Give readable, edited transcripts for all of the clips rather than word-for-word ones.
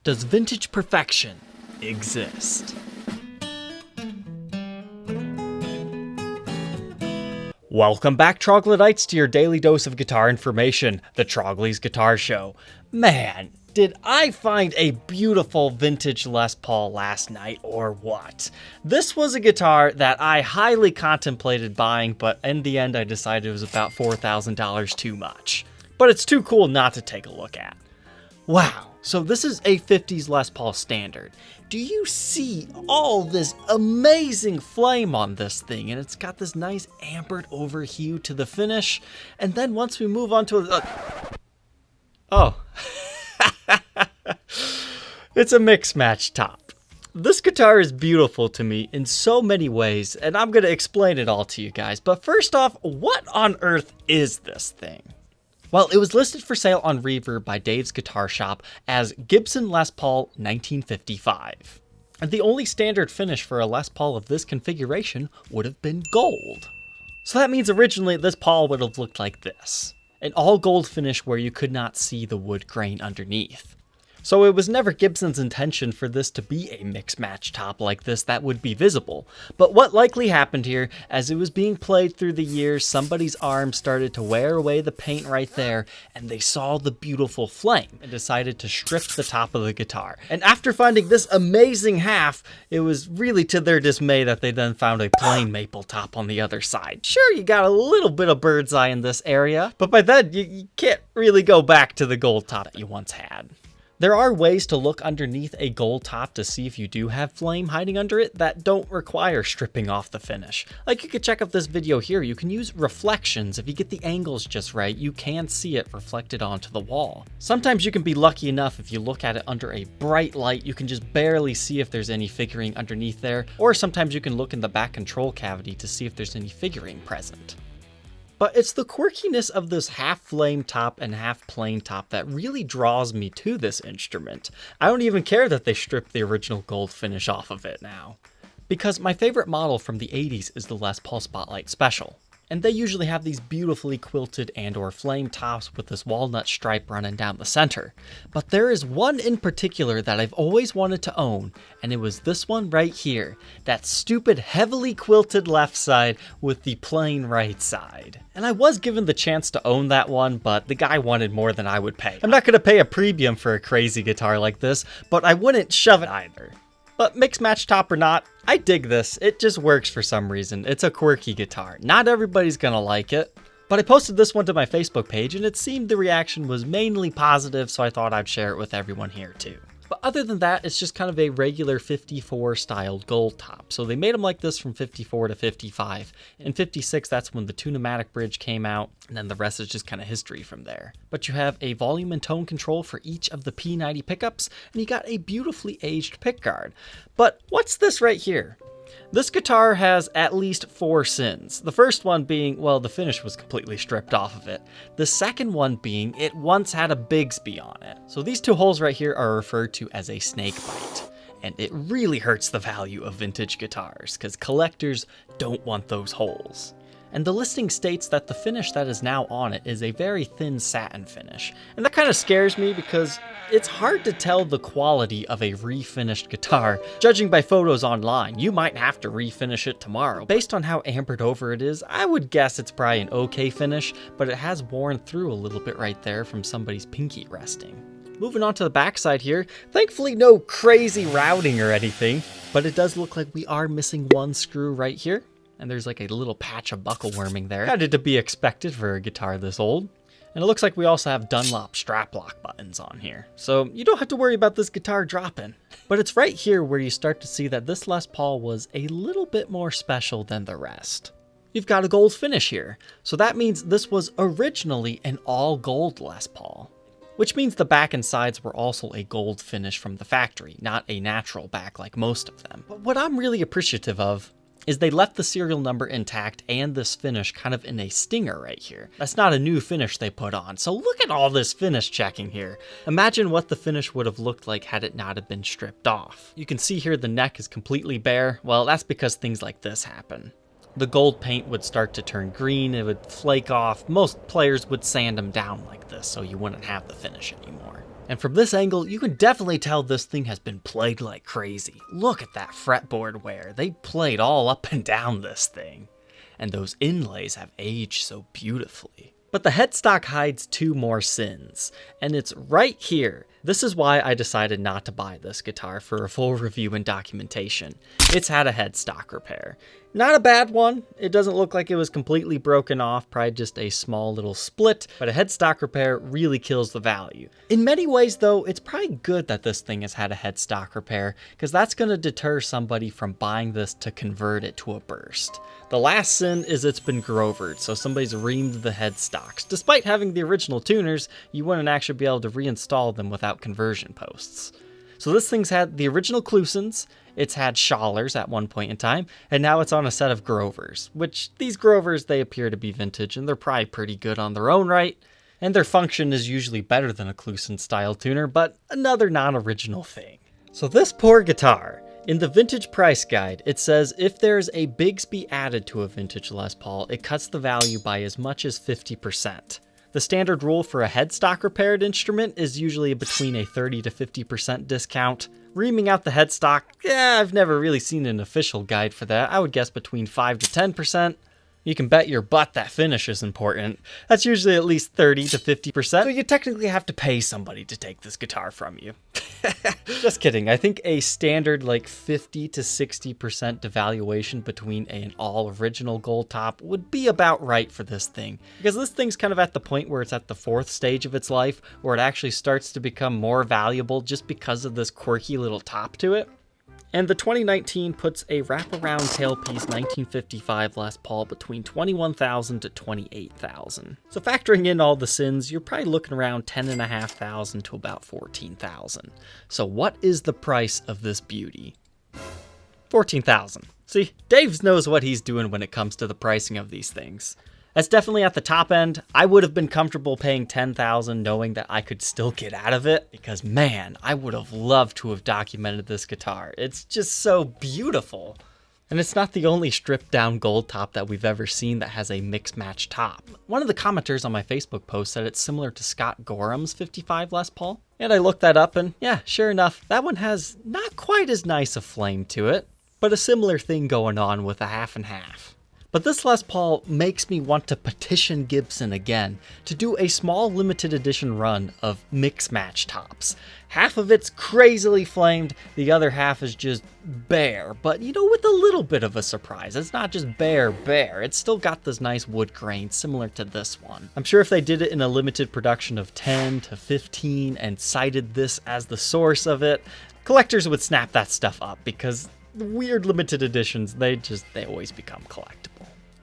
Does vintage perfection exist? Welcome back, troglodytes, to your daily dose of guitar information, the Trogly's Guitar Show. Man, did I find a beautiful vintage Les Paul last night or what? This was a guitar that I highly contemplated buying, but in the end I decided it was about $4,000 too much. But it's too cool not to take a look at. Wow, so this is a 50s Les Paul standard. Do you see all this amazing flame on this thing? And it's got this nice ambered over hue to the finish. And then once we move on to oh. It's a mix match top. This guitar is beautiful to me in so many ways, and I'm going to explain it all to you guys. But first off, what on earth is this thing? Well, it was listed for sale on Reverb by Dave's Guitar Shop as Gibson Les Paul 1955. And the only standard finish for a Les Paul of this configuration would have been gold. So that means originally this Paul would have looked like this. An all gold finish where you could not see the wood grain underneath. So it was never Gibson's intention for this to be a mix-match top like this that would be visible. But what likely happened here, as it was being played through the years, somebody's arm started to wear away the paint right there, and they saw the beautiful flame and decided to strip the top of the guitar. And after finding this amazing half, it was really to their dismay that they then found a plain maple top on the other side. Sure, you got a little bit of bird's eye in this area, but by then you can't really go back to the gold top that you once had. There are ways to look underneath a gold top to see if you do have flame hiding under it that don't require stripping off the finish. Like, you could check out this video here. You can use reflections. If you get the angles just right, you can see it reflected onto the wall. Sometimes you can be lucky enough if you look at it under a bright light, you can just barely see if there's any figuring underneath there, or sometimes you can look in the back control cavity to see if there's any figuring present. But it's the quirkiness of this half flame top and half plain top that really draws me to this instrument. I don't even care that they stripped the original gold finish off of it now. Because my favorite model from the 80s is the Les Paul Spotlight Special. And they usually have these beautifully quilted and or flame tops with this walnut stripe running down the center. But there is one in particular that I've always wanted to own, and it was this one right here. That stupid heavily quilted left side with the plain right side. And I was given the chance to own that one, but the guy wanted more than I would pay. I'm not going to pay a premium for a crazy guitar like this, but I wouldn't shove it either. But mix match top or not, I dig this. It just works for some reason. It's a quirky guitar. Not everybody's gonna like it. But I posted this one to my Facebook page and it seemed the reaction was mainly positive, so I thought I'd share it with everyone here too. But other than that, it's just kind of a regular 54 styled gold top. So they made them like this from 54 to 55. In 56, that's when the Tune-o-matic bridge came out, and then the rest is just kind of history from there. But you have a volume and tone control for each of the P90 pickups, and you got a beautifully aged pickguard. But what's this right here? This guitar has at least 4 sins. The first one being, well, the finish was completely stripped off of it. The second one being, it once had a Bigsby on it. So these 2 holes right here are referred to as a snake bite. And it really hurts the value of vintage guitars, because collectors don't want those holes. And the listing states that the finish that is now on it is a very thin satin finish. And that kind of scares me because it's hard to tell the quality of a refinished guitar. Judging by photos online, you might have to refinish it tomorrow. Based on how ambered over it is, I would guess it's probably an okay finish, but it has worn through a little bit right there from somebody's pinky resting. Moving on to the backside here, thankfully no crazy routing or anything, but it does look like we are missing one screw right here. And there's like a little patch of buckle worming there. Kind of to be expected for a guitar this old. And it looks like we also have Dunlop strap lock buttons on here. So you don't have to worry about this guitar dropping. But it's right here where you start to see that this Les Paul was a little bit more special than the rest. You've got a gold finish here. So that means this was originally an all gold Les Paul. Which means the back and sides were also a gold finish from the factory, not a natural back like most of them. But what I'm really appreciative of is they left the serial number intact and this finish kind of in a stinger right here. That's not a new finish they put on, so look at all this finish checking here. Imagine what the finish would have looked like had it not have been stripped off. You can see here the neck is completely bare. Well, that's because things like this happen. The gold paint would start to turn green, it would flake off. Most players would sand them down like this so you wouldn't have the finish anymore. And from this angle, you can definitely tell this thing has been played like crazy. Look at that fretboard wear. They played all up and down this thing. And those inlays have aged so beautifully. But the headstock hides two more sins, and it's right here. This is why I decided not to buy this guitar for a full review and documentation. It's had a headstock repair. Not a bad one. It doesn't look like it was completely broken off, probably just a small little split, but a headstock repair really kills the value. In many ways though, it's probably good that this thing has had a headstock repair, because that's going to deter somebody from buying this to convert it to a burst. The last sin is it's been grovered, so somebody's reamed the headstocks. Despite having the original tuners, you wouldn't actually be able to reinstall them without conversion posts. So this thing's had the original Clusons, it's had Schallers at one point in time, and now it's on a set of Grovers, which these Grovers, they appear to be vintage, and they're probably pretty good on their own right, and their function is usually better than a Cluson style tuner, but another non-original thing. So this poor guitar, in the vintage price guide, it says if there's a Bigsby added to a vintage Les Paul, it cuts the value by as much as 50%. The standard rule for a headstock repaired instrument is usually between a 30 to 50% discount. Reaming out the headstock, I've never really seen an official guide for that. I would guess between 5 to 10%. You can bet your butt that finish is important. That's usually at least 30 to 50%, so you technically have to pay somebody to take this guitar from you. Just kidding. I think a standard like 50 to 60% devaluation between an all original Goldtop would be about right for this thing. Because this thing's kind of at the point where it's at the fourth stage of its life, where it actually starts to become more valuable just because of this quirky little top to it. And the 2019 puts a wraparound tailpiece 1955 Les Paul between $21,000 to $28,000. So factoring in all the sins, you're probably looking around $10,500 to about $14,000. So what is the price of this beauty? $14,000. See, Dave knows what he's doing when it comes to the pricing of these things. That's definitely at the top end. I would have been comfortable paying $10,000 knowing that I could still get out of it, because man, I would have loved to have documented this guitar. It's just so beautiful. And it's not the only stripped down Goldtop that we've ever seen that has a mix match top. One of the commenters on my Facebook post said it's similar to Scott Gorham's 55 Les Paul. And I looked that up and yeah, sure enough, that one has not quite as nice a flame to it, but a similar thing going on with a half and half. But this Les Paul makes me want to petition Gibson again to do a small limited edition run of mix match tops. Half of it's crazily flamed, the other half is just bare, but you know, with a little bit of a surprise. It's not just bare, it's still got this nice wood grain similar to this one. I'm sure if they did it in a limited production of 10 to 15 and cited this as the source of it, collectors would snap that stuff up, because weird limited editions, they always become collectible.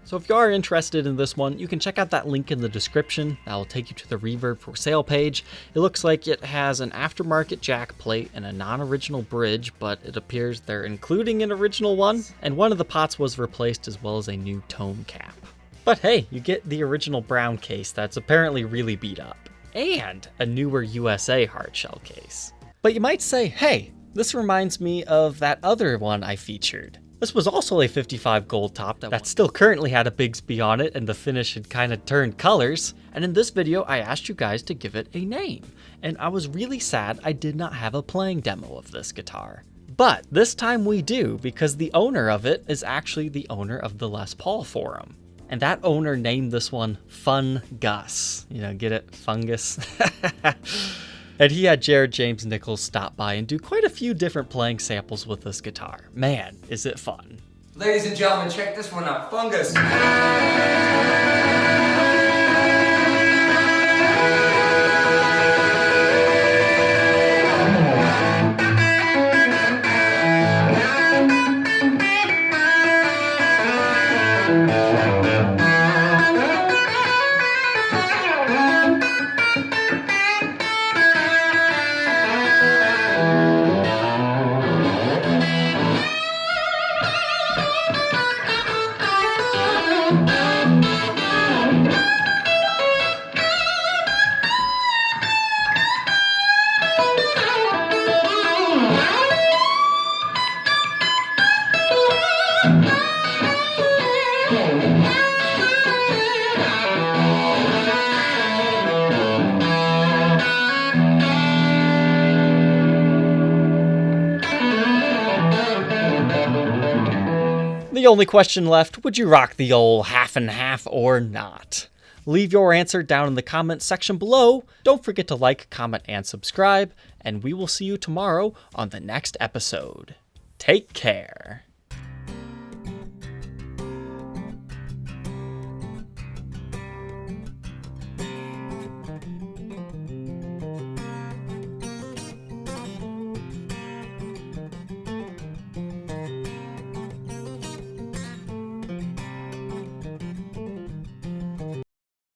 So if you are interested in this one, you can check out that link in the description. That will take you to the Reverb for sale page. It looks like it has an aftermarket jack plate and a non-original bridge, but it appears they're including an original one, and one of the pots was replaced as well as a new tone cap. But hey, you get the original brown case that's apparently really beat up, and a newer USA hardshell case. But you might say, hey, this reminds me of that other one I featured. This was also a 55 Goldtop that still currently had a Bigsby on it, and the finish had kind of turned colors. And in this video, I asked you guys to give it a name. And I was really sad I did not have a playing demo of this guitar. But this time we do, because the owner of it is actually the owner of the Les Paul forum. And that owner named this one Fun Gus. You know, get it? Fungus? And he had Jared James Nichols stop by and do quite a few different playing samples with this guitar. Man, is it fun. Ladies and gentlemen, check this one out. Fungus. The only question left, would you rock the old half and half or not? Leave your answer down in the comment section below. Don't forget to like, comment, and subscribe, and we will see you tomorrow on the next episode. Take care.